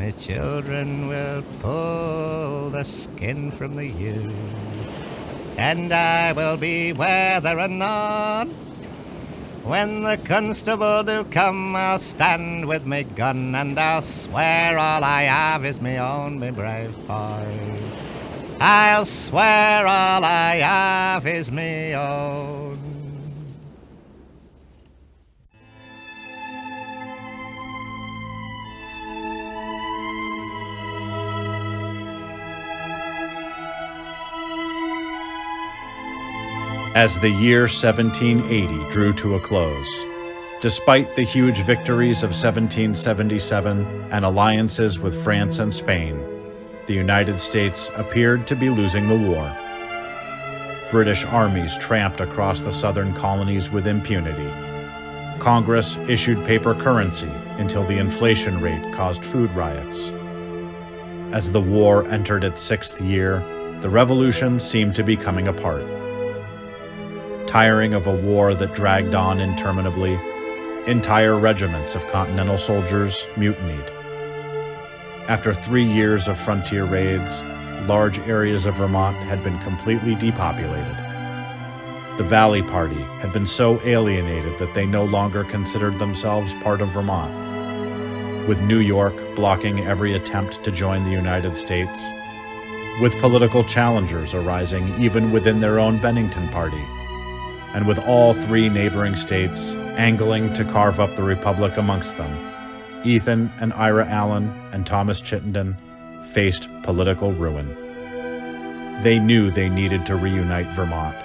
My children will pull the skin from the ewe, and I will be whether or not. When the constable do come, I'll stand with me gun, and I'll swear all I have is me own, me brave boys. I'll swear all I have is me own. As the year 1780 drew to a close, despite the huge victories of 1777 and alliances with France and Spain, the United States appeared to be losing the war. British armies tramped across the southern colonies with impunity. Congress issued paper currency until the inflation rate caused food riots. As the war entered its sixth year, the revolution seemed to be coming apart. Tiring of a war that dragged on interminably, entire regiments of Continental soldiers mutinied. After 3 years of frontier raids, large areas of Vermont had been completely depopulated. The Valley Party had been so alienated that they no longer considered themselves part of Vermont. With New York blocking every attempt to join the United States, with political challengers arising even within their own Bennington Party, and with all 3 neighboring states angling to carve up the Republic amongst them, Ethan and Ira Allen and Thomas Chittenden faced political ruin. They knew they needed to reunite Vermont,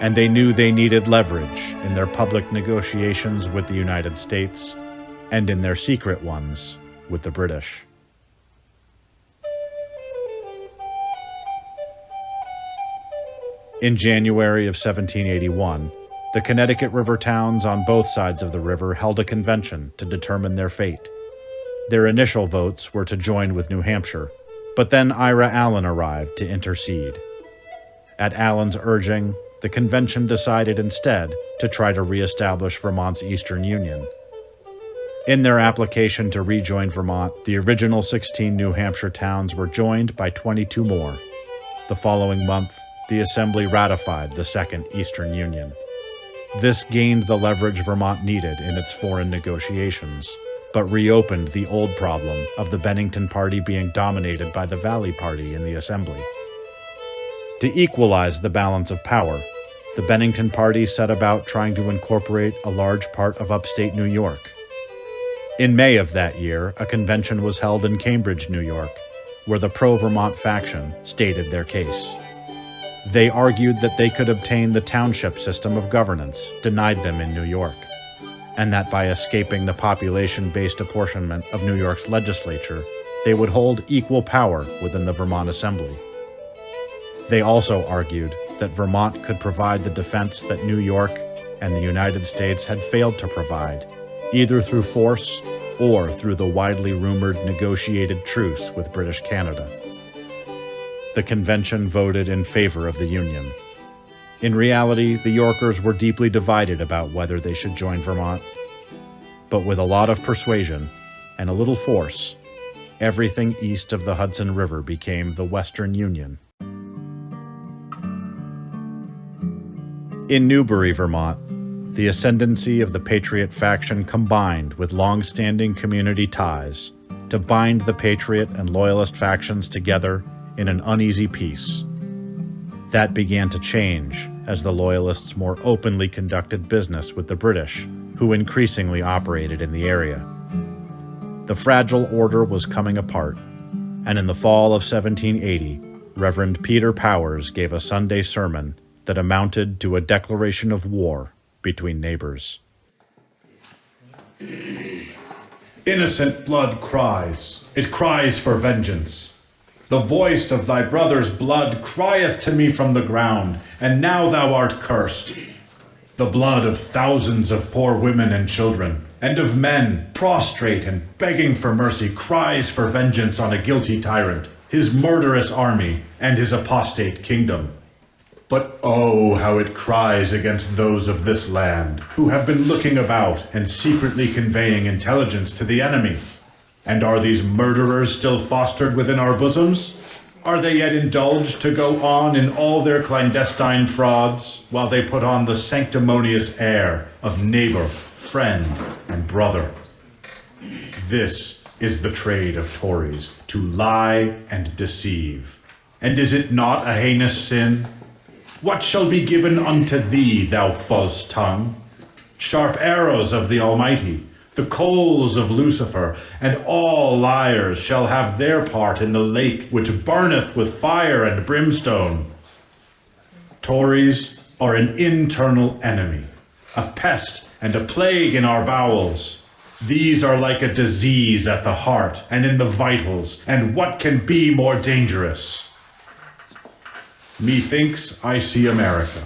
and they knew they needed leverage in their public negotiations with the United States and in their secret ones with the British. In January of 1781, the Connecticut River towns on both sides of the river held a convention to determine their fate. Their initial votes were to join with New Hampshire, but then Ira Allen arrived to intercede. At Allen's urging, the convention decided instead to try to reestablish Vermont's Eastern Union. In their application to rejoin Vermont, the original 16 New Hampshire towns were joined by 22 more. The following month, the Assembly ratified the Second Eastern Union. This gained the leverage Vermont needed in its foreign negotiations, but reopened the old problem of the Bennington Party being dominated by the Valley Party in the Assembly. To equalize the balance of power, the Bennington Party set about trying to incorporate a large part of upstate New York. In May of that year, a convention was held in Cambridge, New York, where the pro-Vermont faction stated their case. They argued that they could obtain the township system of governance denied them in New York, and that by escaping the population-based apportionment of New York's legislature, they would hold equal power within the Vermont Assembly. They also argued that Vermont could provide the defense that New York and the United States had failed to provide, either through force or through the widely rumored negotiated truce with British Canada. The convention voted in favor of the Union. In reality, the Yorkers were deeply divided about whether they should join Vermont. But with a lot of persuasion and a little force, everything east of the Hudson River became the Western Union. In Newbury, Vermont, the ascendancy of the Patriot faction combined with long-standing community ties to bind the Patriot and Loyalist factions together in an uneasy peace. That began to change as the Loyalists more openly conducted business with the British, who increasingly operated in the area. The fragile order was coming apart, and in the fall of 1780, Reverend Peter Powers gave a Sunday sermon that amounted to a declaration of war between neighbors. Innocent blood cries. It cries for vengeance. The voice of thy brother's blood crieth to me from the ground, and now thou art cursed. The blood of thousands of poor women and children, and of men prostrate and begging for mercy, cries for vengeance on a guilty tyrant, his murderous army, and his apostate kingdom. But oh, how it cries against those of this land, who have been looking about and secretly conveying intelligence to the enemy. And are these murderers still fostered within our bosoms? Are they yet indulged to go on in all their clandestine frauds, while they put on the sanctimonious air of neighbor, friend, and brother? This is the trade of Tories, to lie and deceive. And is it not a heinous sin? What shall be given unto thee, thou false tongue? Sharp arrows of the Almighty, the coals of Lucifer, and all liars shall have their part in the lake which burneth with fire and brimstone. Tories are an internal enemy, a pest and a plague in our bowels. These are like a disease at the heart and in the vitals, and what can be more dangerous? Methinks I see America,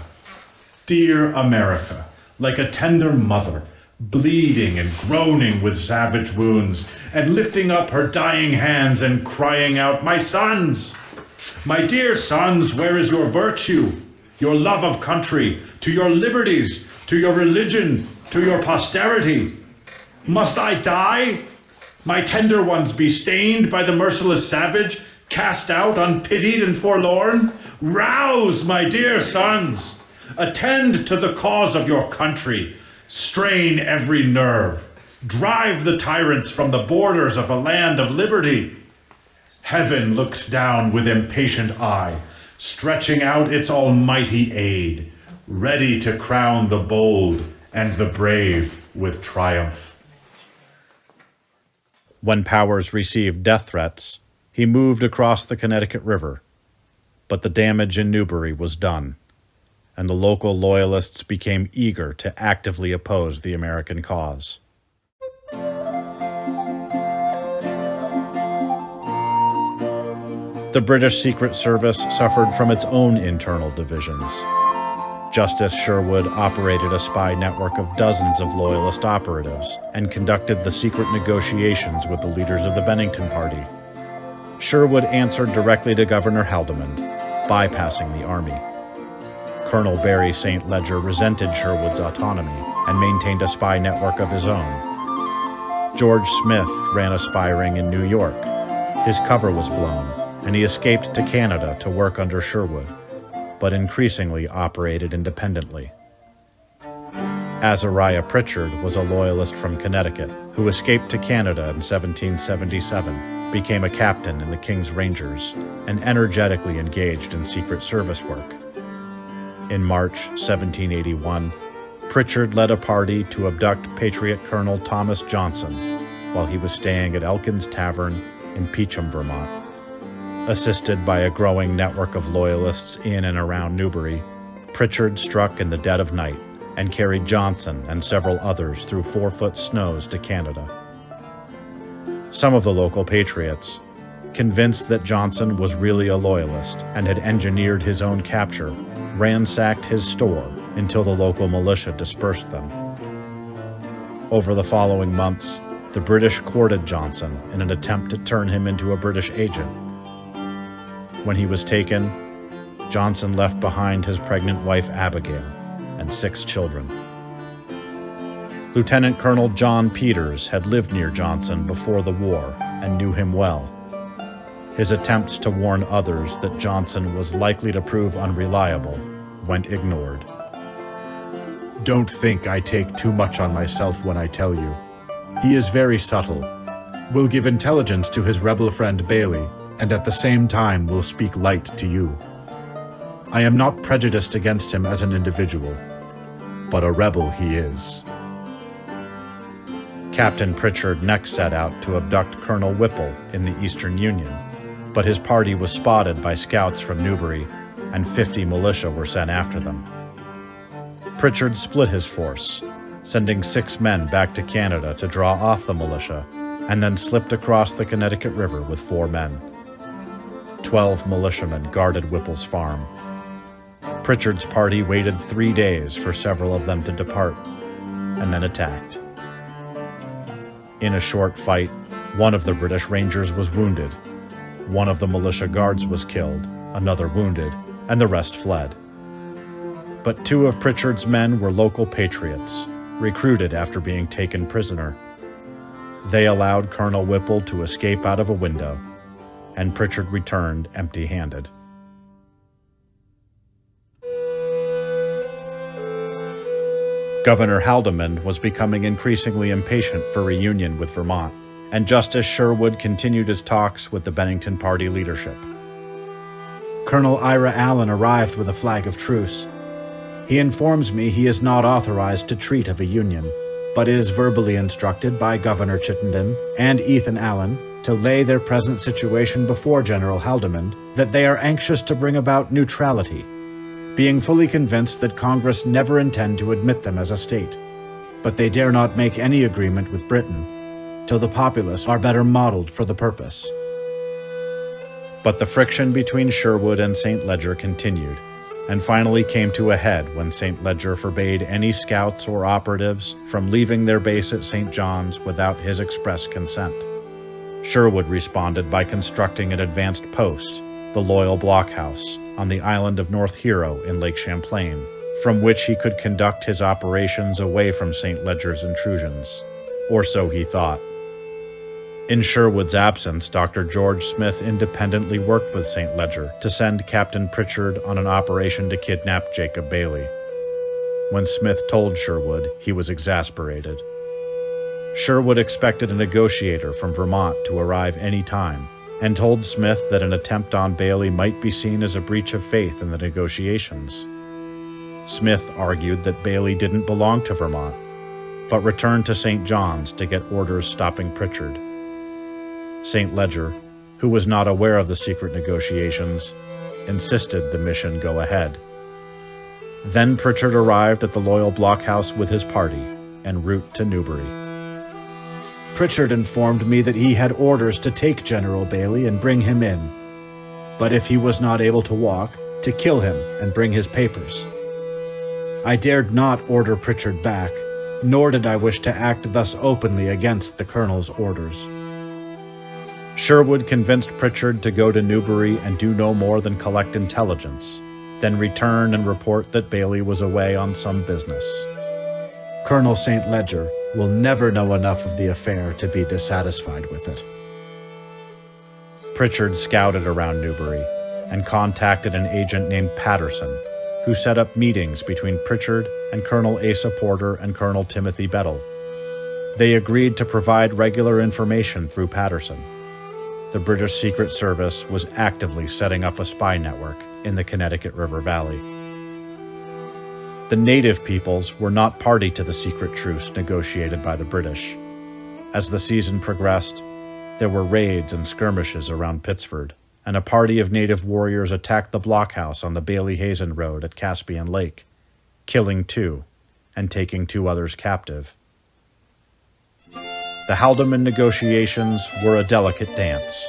dear America, like a tender mother, bleeding and groaning with savage wounds, and lifting up her dying hands and crying out, "My sons, my dear sons, where is your virtue, your love of country, to your liberties, to your religion, to your posterity? Must I die? My tender ones be stained by the merciless savage, cast out, unpitied, and forlorn? Rouse, my dear sons! Attend to the cause of your country. Strain every nerve. Drive the tyrants from the borders of a land of liberty. Heaven looks down with impatient eye, stretching out its almighty aid, ready to crown the bold and the brave with triumph." When Powers received death threats, he moved across the Connecticut River, but the damage in Newbury was done, and the local loyalists became eager to actively oppose the American cause. The British Secret Service suffered from its own internal divisions. Justice Sherwood operated a spy network of dozens of loyalist operatives and conducted the secret negotiations with the leaders of the Bennington Party. Sherwood answered directly to Governor Haldimand, bypassing the army. Colonel Barry St. Ledger resented Sherwood's autonomy and maintained a spy network of his own. George Smith ran a spy ring in New York. His cover was blown, and he escaped to Canada to work under Sherwood, but increasingly operated independently. Azariah Pritchard was a loyalist from Connecticut who escaped to Canada in 1777, became a captain in the King's Rangers, and energetically engaged in Secret Service work. In March 1781, Pritchard led a party to abduct Patriot Colonel Thomas Johnson while he was staying at Elkin's Tavern in Peacham, Vermont. Assisted by a growing network of loyalists in and around Newbury, Pritchard struck in the dead of night and carried Johnson and several others through 4-foot snows to Canada. Some of the local patriots, convinced that Johnson was really a loyalist and had engineered his own capture, ransacked his store until the local militia dispersed them. Over the following months, the British courted Johnson in an attempt to turn him into a British agent. When he was taken, Johnson left behind his pregnant wife Abigail and 6 children. Lieutenant Colonel John Peters had lived near Johnson before the war and knew him well. His attempts to warn others that Johnson was likely to prove unreliable went ignored. "Don't think I take too much on myself when I tell you. He is very subtle, will give intelligence to his rebel friend Bailey, and at the same time will speak light to you. I am not prejudiced against him as an individual, but a rebel he is." Captain Pritchard next set out to abduct Colonel Whipple in the Eastern Union, but his party was spotted by scouts from Newbury, and 50 militia were sent after them. Pritchard split his force, sending 6 men back to Canada to draw off the militia, and then slipped across the Connecticut River with 4 men. 12 militiamen guarded Whipple's farm. Pritchard's party waited 3 days for several of them to depart, and then attacked. In a short fight, one of the British Rangers was wounded. One of the militia guards was killed, another wounded, and the rest fled. But 2 of Pritchard's men were local patriots, recruited after being taken prisoner. They allowed Colonel Whipple to escape out of a window, and Pritchard returned empty-handed. Governor Haldimand was becoming increasingly impatient for reunion with Vermont, and Justice Sherwood continued his talks with the Bennington Party leadership. Colonel Ira Allen arrived with a flag of truce. He informs me he is not authorized to treat of a union, but is verbally instructed by Governor Chittenden and Ethan Allen to lay their present situation before General Haldimand that they are anxious to bring about neutrality, being fully convinced that Congress never intend to admit them as a state, but they dare not make any agreement with Britain till the populace are better modeled for the purpose. But the friction between Sherwood and St. Ledger continued, and finally came to a head when St. Ledger forbade any scouts or operatives from leaving their base at St. John's without his express consent. Sherwood responded by constructing an advanced post, the Loyal Blockhouse, on the island of North Hero in Lake Champlain, from which he could conduct his operations away from St. Ledger's intrusions, or so he thought. In Sherwood's absence, Dr. George Smith independently worked with St. Ledger to send Captain Pritchard on an operation to kidnap Jacob Bailey. When Smith told Sherwood, he was exasperated. Sherwood expected a negotiator from Vermont to arrive any time, and told Smith that an attempt on Bailey might be seen as a breach of faith in the negotiations. Smith argued that Bailey didn't belong to Vermont, but returned to St. John's to get orders stopping Pritchard. St. Ledger, who was not aware of the secret negotiations, insisted the mission go ahead. Then Pritchard arrived at the Loyal Blockhouse with his party, en route to Newbury. Pritchard informed me that he had orders to take General Bailey and bring him in, but if he was not able to walk, to kill him and bring his papers. I dared not order Pritchard back, nor did I wish to act thus openly against the colonel's orders. Sherwood convinced Pritchard to go to Newbury and do no more than collect intelligence, then return and report that Bailey was away on some business. Colonel St. Ledger will never know enough of the affair to be dissatisfied with it. Pritchard scouted around Newbury and contacted an agent named Patterson, who set up meetings between Pritchard and Colonel Asa Porter and Colonel Timothy Bettle. They agreed to provide regular information through Patterson. The British Secret Service was actively setting up a spy network in the Connecticut River Valley. The native peoples were not party to the secret truce negotiated by the British. As the season progressed, there were raids and skirmishes around Pittsford, and a party of native warriors attacked the blockhouse on the Bailey-Hazen Road at Caspian Lake, killing 2 and taking 2 others captive. The Haldimand negotiations were a delicate dance.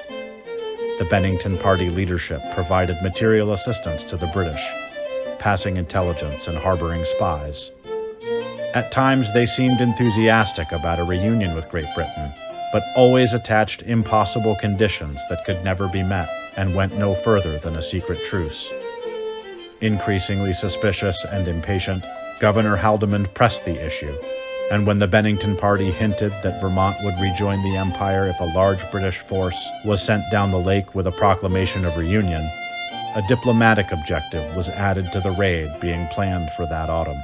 The Bennington Party leadership provided material assistance to the British, passing intelligence and harboring spies. At times they seemed enthusiastic about a reunion with Great Britain, but always attached impossible conditions that could never be met and went no further than a secret truce. Increasingly suspicious and impatient, Governor Haldimand pressed the issue, and when the Bennington Party hinted that Vermont would rejoin the Empire if a large British force was sent down the lake with a proclamation of reunion, a diplomatic objective was added to the raid being planned for that autumn.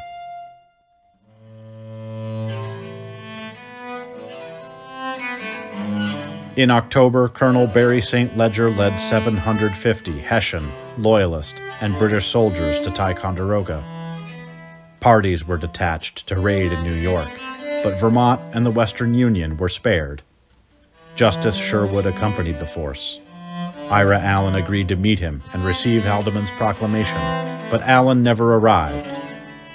In October, Colonel Barry St. Ledger led 750 Hessian, Loyalist, and British soldiers to Ticonderoga. Parties were detached to raid in New York, but Vermont and the Western Union were spared. Justice Sherwood accompanied the force. Ira Allen agreed to meet him and receive Haldimand's proclamation, but Allen never arrived,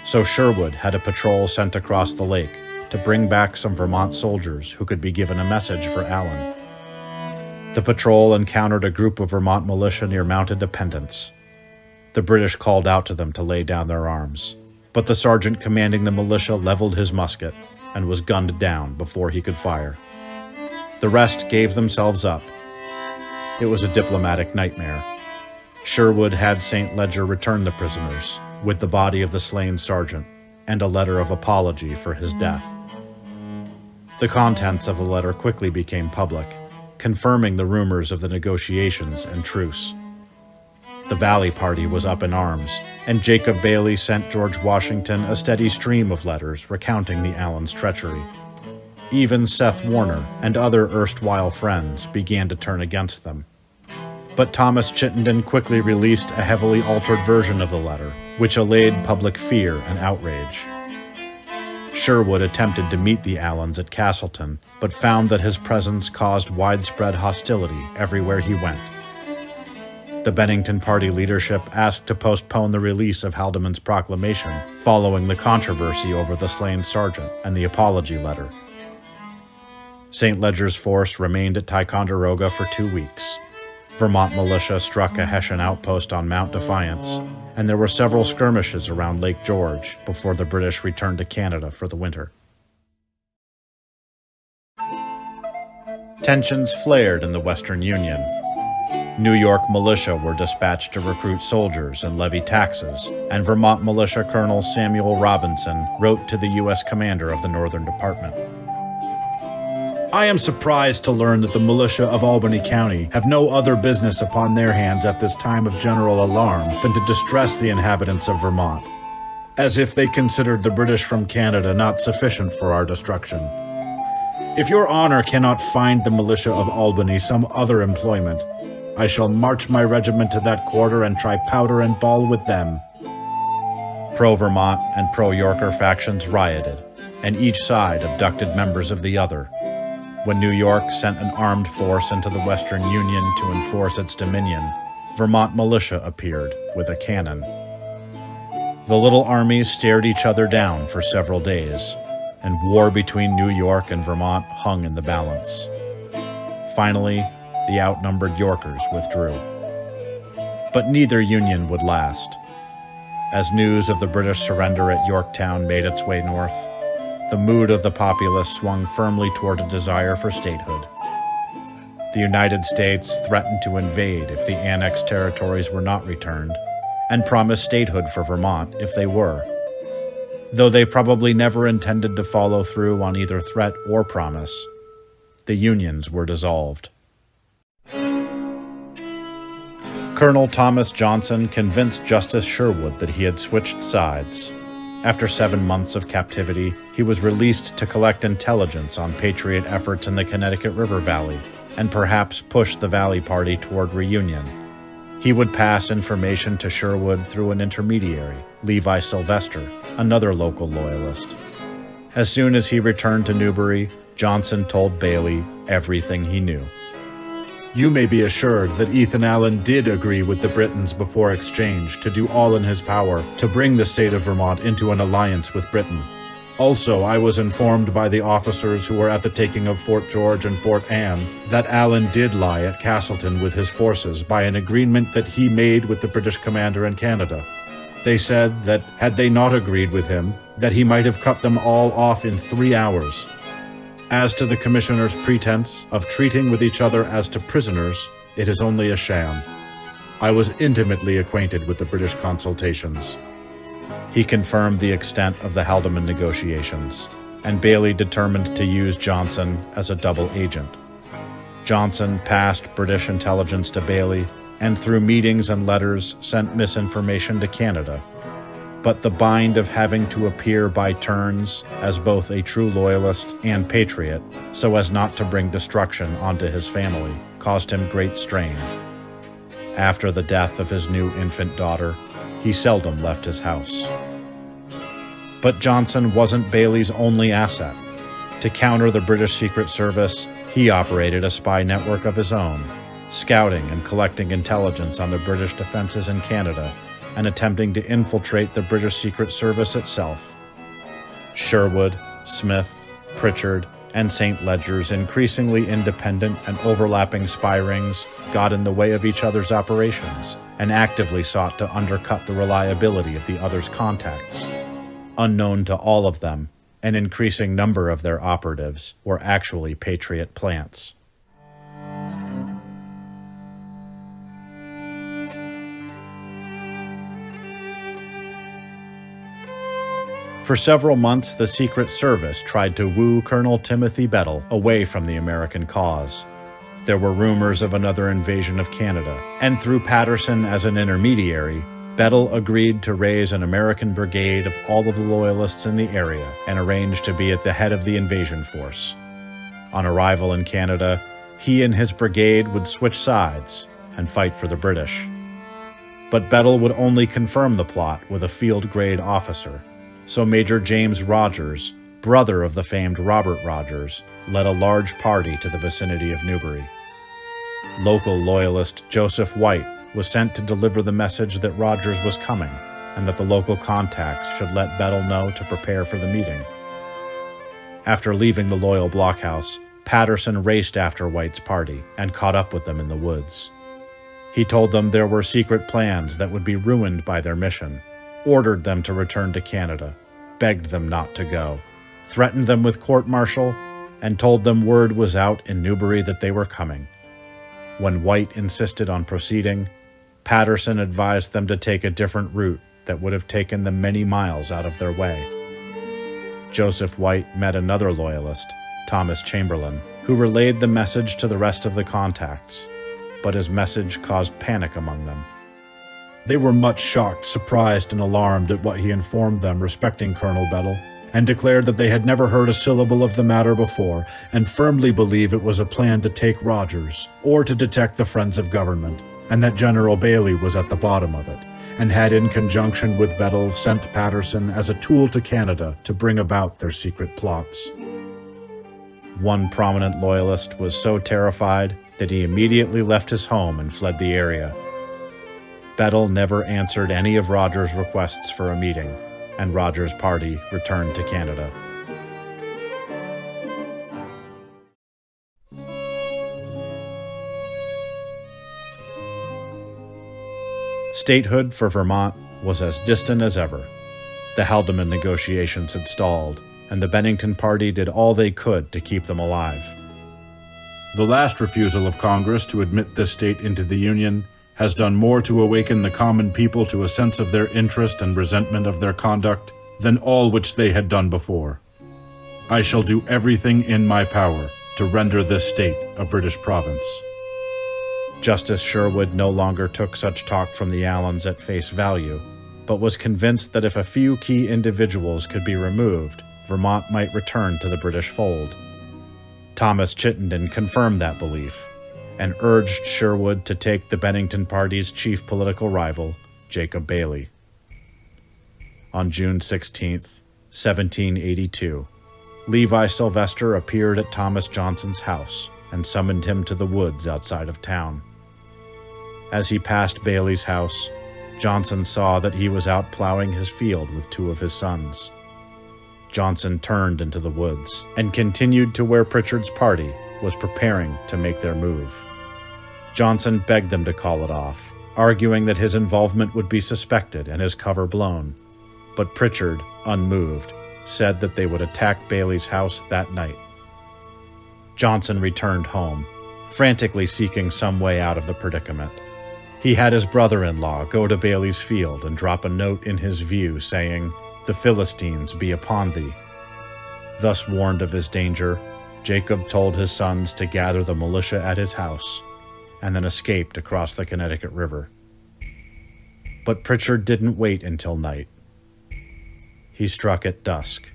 so Sherwood had a patrol sent across the lake to bring back some Vermont soldiers who could be given a message for Allen. The patrol encountered a group of Vermont militia near Mounted Dependence. The British called out to them to lay down their arms, but the sergeant commanding the militia leveled his musket and was gunned down before he could fire. The rest gave themselves up. It was a diplomatic nightmare. Sherwood had St. Ledger return the prisoners, with the body of the slain sergeant, and a letter of apology for his death. The contents of the letter quickly became public, confirming the rumors of the negotiations and truce. The Valley Party was up in arms, and Jacob Bailey sent George Washington a steady stream of letters recounting the Allens' treachery. Even Seth Warner and other erstwhile friends began to turn against them. But Thomas Chittenden quickly released a heavily altered version of the letter, which allayed public fear and outrage. Sherwood attempted to meet the Allens at Castleton, but found that his presence caused widespread hostility everywhere he went. The Bennington Party leadership asked to postpone the release of Haldimand's proclamation following the controversy over the slain sergeant and the apology letter. St. Ledger's force remained at Ticonderoga for 2 weeks. Vermont militia struck a Hessian outpost on Mount Defiance, and there were several skirmishes around Lake George before the British returned to Canada for the winter. Tensions flared in the Western Union. New York militia were dispatched to recruit soldiers and levy taxes, and Vermont militia Colonel Samuel Robinson wrote to the U.S. commander of the Northern Department. I am surprised to learn that the militia of Albany County have no other business upon their hands at this time of general alarm than to distress the inhabitants of Vermont, as if they considered the British from Canada not sufficient for our destruction. If your honor cannot find the militia of Albany some other employment, I shall march my regiment to that quarter and try powder and ball with them. Pro-Vermont and pro-Yorker factions rioted, and each side abducted members of the other. When New York sent an armed force into the Western Union to enforce its dominion, Vermont militia appeared with a cannon. The little armies stared each other down for several days, and war between New York and Vermont hung in the balance. Finally, the outnumbered Yorkers withdrew. But neither union would last. As news of the British surrender at Yorktown made its way north, the mood of the populace swung firmly toward a desire for statehood. The United States threatened to invade if the annexed territories were not returned, and promised statehood for Vermont if they were, though they probably never intended to follow through on either threat or promise. The unions were dissolved. Colonel Thomas Johnson convinced Justice Sherwood that he had switched sides. After 7 months of captivity, he was released to collect intelligence on Patriot efforts in the Connecticut River Valley, and perhaps push the Valley Party toward reunion. He would pass information to Sherwood through an intermediary, Levi Sylvester, another local loyalist. As soon as he returned to Newbury, Johnson told Bailey everything he knew. You may be assured that Ethan Allen did agree with the Britons before exchange to do all in his power to bring the state of Vermont into an alliance with Britain. Also, I was informed by the officers who were at the taking of Fort George and Fort Anne that Allen did lie at Castleton with his forces by an agreement that he made with the British commander in Canada. They said that had they not agreed with him, that he might have cut them all off in 3 hours. As to the commissioners' pretense of treating with each other as to prisoners, it is only a sham. I was intimately acquainted with the British consultations. He confirmed the extent of the Haldimand negotiations, and Bailey determined to use Johnson as a double agent. Johnson passed British intelligence to Bailey, and through meetings and letters sent misinformation to Canada. But the bind of having to appear by turns as both a true loyalist and patriot, so as not to bring destruction onto his family, caused him great strain. After the death of his new infant daughter, he seldom left his house. But Johnson wasn't Bailey's only asset. To counter the British Secret Service, he operated a spy network of his own, scouting and collecting intelligence on the British defenses in Canada, and attempting to infiltrate the British Secret Service itself. Sherwood, Smith, Pritchard, and St. Ledger's increasingly independent and overlapping spy rings got in the way of each other's operations, and actively sought to undercut the reliability of the other's contacts. Unknown to all of them, an increasing number of their operatives were actually Patriot plants. For several months, the Secret Service tried to woo Colonel Timothy Bettle away from the American cause. There were rumors of another invasion of Canada, and through Patterson as an intermediary, Bettle agreed to raise an American brigade of all of the Loyalists in the area and arranged to be at the head of the invasion force. On arrival in Canada, he and his brigade would switch sides and fight for the British. But Bettle would only confirm the plot with a field-grade officer, so Major James Rogers, brother of the famed Robert Rogers, led a large party to the vicinity of Newbury. Local Loyalist Joseph White was sent to deliver the message that Rogers was coming and that the local contacts should let Bettle know to prepare for the meeting. After leaving the Loyal blockhouse, Patterson raced after White's party and caught up with them in the woods. He told them there were secret plans that would be ruined by their mission, ordered them to return to Canada, begged them not to go, threatened them with court-martial, and told them word was out in Newbury that they were coming. When White insisted on proceeding, Patterson advised them to take a different route that would have taken them many miles out of their way. Joseph White met another Loyalist, Thomas Chamberlain, who relayed the message to the rest of the contacts, but his message caused panic among them. They were much shocked, surprised, and alarmed at what he informed them respecting Colonel Bettle, and declared that they had never heard a syllable of the matter before, and firmly believe it was a plan to take Rogers, or to detect the friends of government, and that General Bailey was at the bottom of it, and had in conjunction with Bettle sent Patterson as a tool to Canada to bring about their secret plots. One prominent Loyalist was so terrified that he immediately left his home and fled the area. Bettle never answered any of Rogers' requests for a meeting, and Rogers' party returned to Canada. Statehood for Vermont was as distant as ever. The Haldimand negotiations had stalled, and the Bennington party did all they could to keep them alive. The last refusal of Congress to admit this state into the Union has done more to awaken the common people to a sense of their interest and resentment of their conduct than all which they had done before. I shall do everything in my power to render this state a British province. Justice Sherwood no longer took such talk from the Allens at face value, but was convinced that if a few key individuals could be removed, Vermont might return to the British fold. Thomas Chittenden confirmed that belief, and urged Sherwood to take the Bennington party's chief political rival, Jacob Bailey. On June 16, 1782, Levi Sylvester appeared at Thomas Johnson's house and summoned him to the woods outside of town. As he passed Bailey's house, Johnson saw that he was out plowing his field with two of his sons. Johnson turned into the woods and continued to where Pritchard's party was preparing to make their move. Johnson begged them to call it off, arguing that his involvement would be suspected and his cover blown. But Pritchard, unmoved, said that they would attack Bailey's house that night. Johnson returned home, frantically seeking some way out of the predicament. He had his brother-in-law go to Bailey's field and drop a note in his view saying, "The Philistines be upon thee." Thus warned of his danger, Jacob told his sons to gather the militia at his house, and then escaped across the Connecticut River. But Pritchard didn't wait until night. He struck at dusk.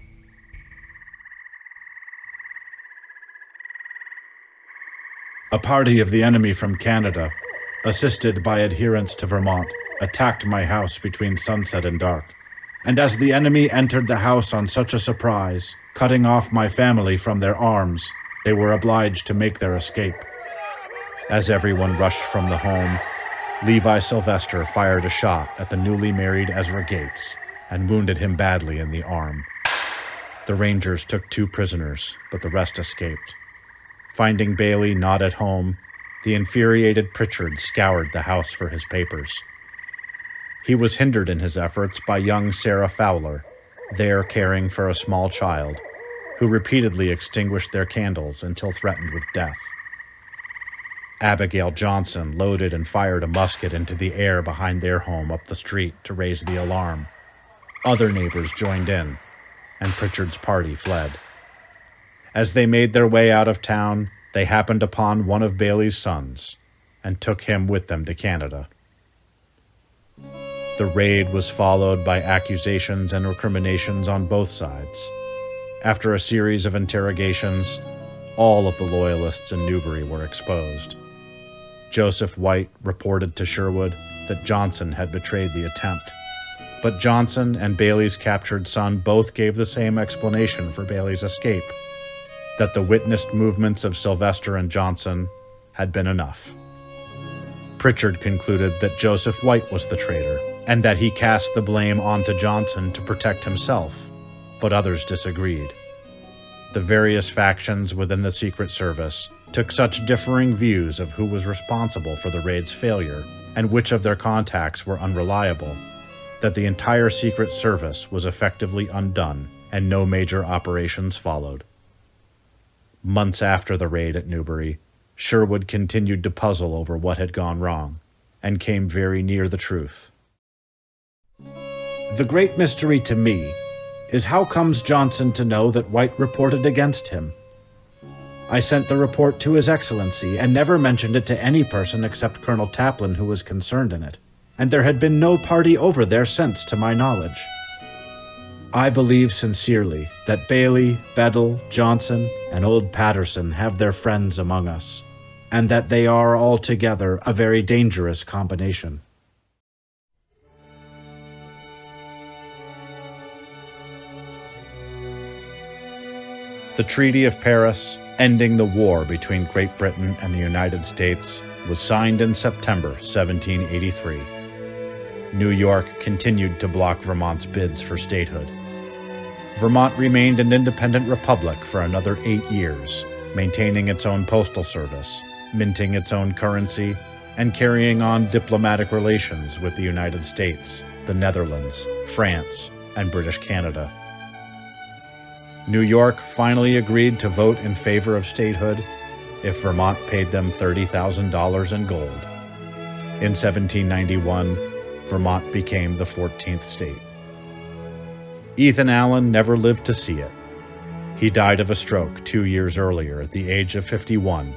A party of the enemy from Canada, assisted by adherents to Vermont, attacked my house between sunset and dark. And as the enemy entered the house on such a surprise, cutting off my family from their arms, they were obliged to make their escape. As everyone rushed from the home, Levi Sylvester fired a shot at the newly married Ezra Gates and wounded him badly in the arm. The Rangers took 2 prisoners, but the rest escaped. Finding Bailey not at home, the infuriated Pritchard scoured the house for his papers. He was hindered in his efforts by young Sarah Fowler, there caring for a small child, who repeatedly extinguished their candles until threatened with death. Abigail Johnson loaded and fired a musket into the air behind their home up the street to raise the alarm. Other neighbors joined in, and Pritchard's party fled. As they made their way out of town, they happened upon one of Bailey's sons and took him with them to Canada. The raid was followed by accusations and recriminations on both sides. After a series of interrogations, all of the loyalists in Newbury were exposed. Joseph White reported to Sherwood that Johnson had betrayed the attempt, but Johnson and Bailey's captured son both gave the same explanation for Bailey's escape, that the witnessed movements of Sylvester and Johnson had been enough. Pritchard concluded that Joseph White was the traitor, and that he cast the blame onto Johnson to protect himself, but others disagreed. The various factions within the Secret Service took such differing views of who was responsible for the raid's failure and which of their contacts were unreliable, that the entire Secret Service was effectively undone and no major operations followed. Months after the raid at Newbury, Sherwood continued to puzzle over what had gone wrong, and came very near the truth. The great mystery to me is how comes Johnson to know that White reported against him? I sent the report to His Excellency and never mentioned it to any person except Colonel Taplin, who was concerned in it, and there had been no party over there since, to my knowledge. I believe sincerely that Bailey, Bedell, Johnson, and old Patterson have their friends among us, and that they are altogether a very dangerous combination. The Treaty of Paris, ending the war between Great Britain and the United States, was signed in September 1783. New York continued to block Vermont's bids for statehood. Vermont remained an independent republic for another 8 years, maintaining its own postal service, minting its own currency, and carrying on diplomatic relations with the United States, the Netherlands, France, and British Canada. New York finally agreed to vote in favor of statehood if Vermont paid them $30,000 in gold. In 1791, Vermont became the 14th state. Ethan Allen never lived to see it. He died of a stroke 2 years earlier at the age of 51,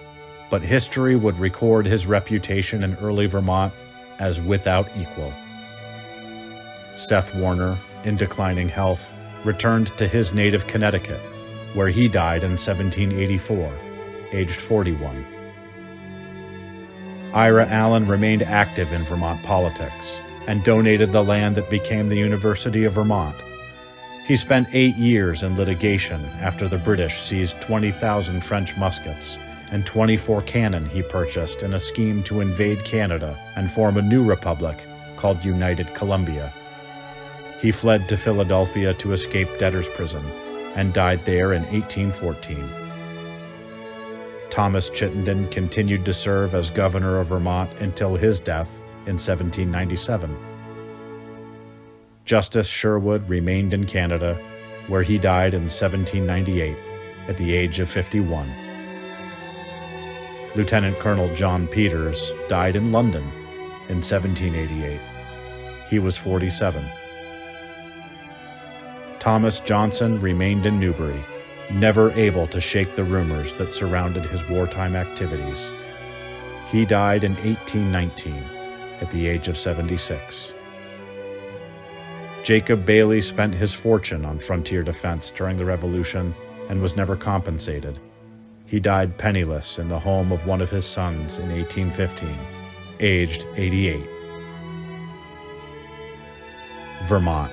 but history would record his reputation in early Vermont as without equal. Seth Warner, in declining health, returned to his native Connecticut, where he died in 1784, aged 41. Ira Allen remained active in Vermont politics and donated the land that became the University of Vermont. He spent 8 years in litigation after the British seized 20,000 French muskets and 24 cannon he purchased in a scheme to invade Canada and form a new republic called United Columbia. He fled to Philadelphia to escape debtor's prison and died there in 1814. Thomas Chittenden continued to serve as governor of Vermont until his death in 1797. Justice Sherwood remained in Canada, where he died in 1798 at the age of 51. Lieutenant Colonel John Peters died in London in 1788. He was 47. Thomas Johnson remained in Newbury, never able to shake the rumors that surrounded his wartime activities. He died in 1819 at the age of 76. Jacob Bailey spent his fortune on frontier defense during the Revolution and was never compensated. He died penniless in the home of one of his sons in 1815, aged 88. Vermont,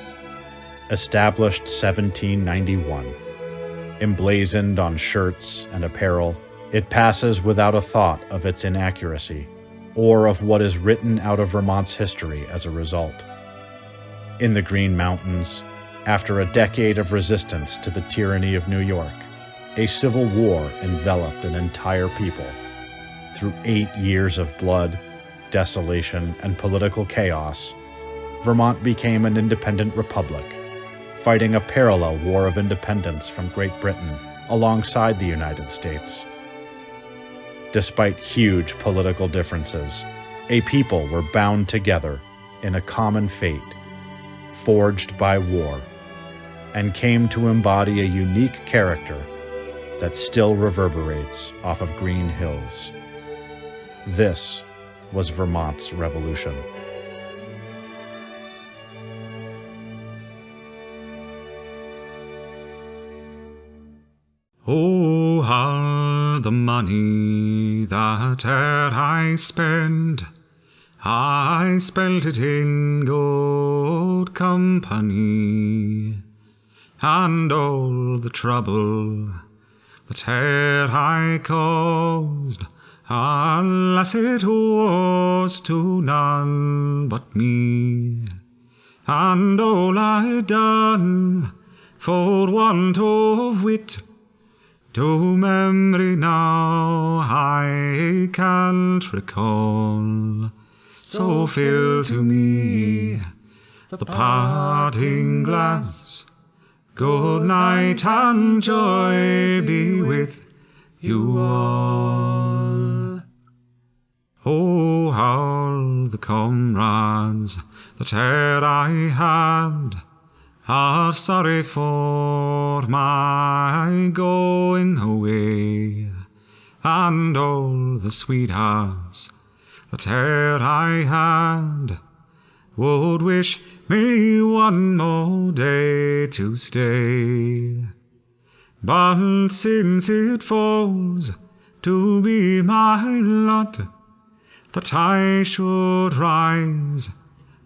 established 1791. Emblazoned on shirts and apparel, it passes without a thought of its inaccuracy, or of what is written out of Vermont's history as a result. In the Green Mountains, after a decade of resistance to the tyranny of New York, a civil war enveloped an entire people. Through 8 years of blood, desolation, and political chaos, Vermont became an independent republic, fighting a parallel war of independence from Great Britain alongside the United States. Despite huge political differences, a people were bound together in a common fate, forged by war. and came to embody a unique character that still reverberates off of green hills. This was Vermont's revolution. Oh, how the money that ere I spent it in good company, and all the trouble that ere I caused, alas, it was to none but me, and all I'd done for want of wit, to memory now I can't recall. So fill to me the parting glass. Good night and joy be with you all. Oh, how the comrades that e'er I had are sorry for my going away, and all the sweethearts that e'er I had would wish me one more day to stay. But since it falls to be my lot that I should rise,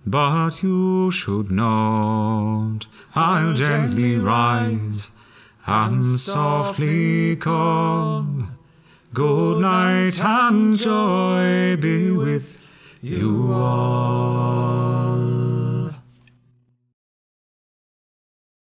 but you should not, I'll gently rise and softly call. Good night and joy be with you all.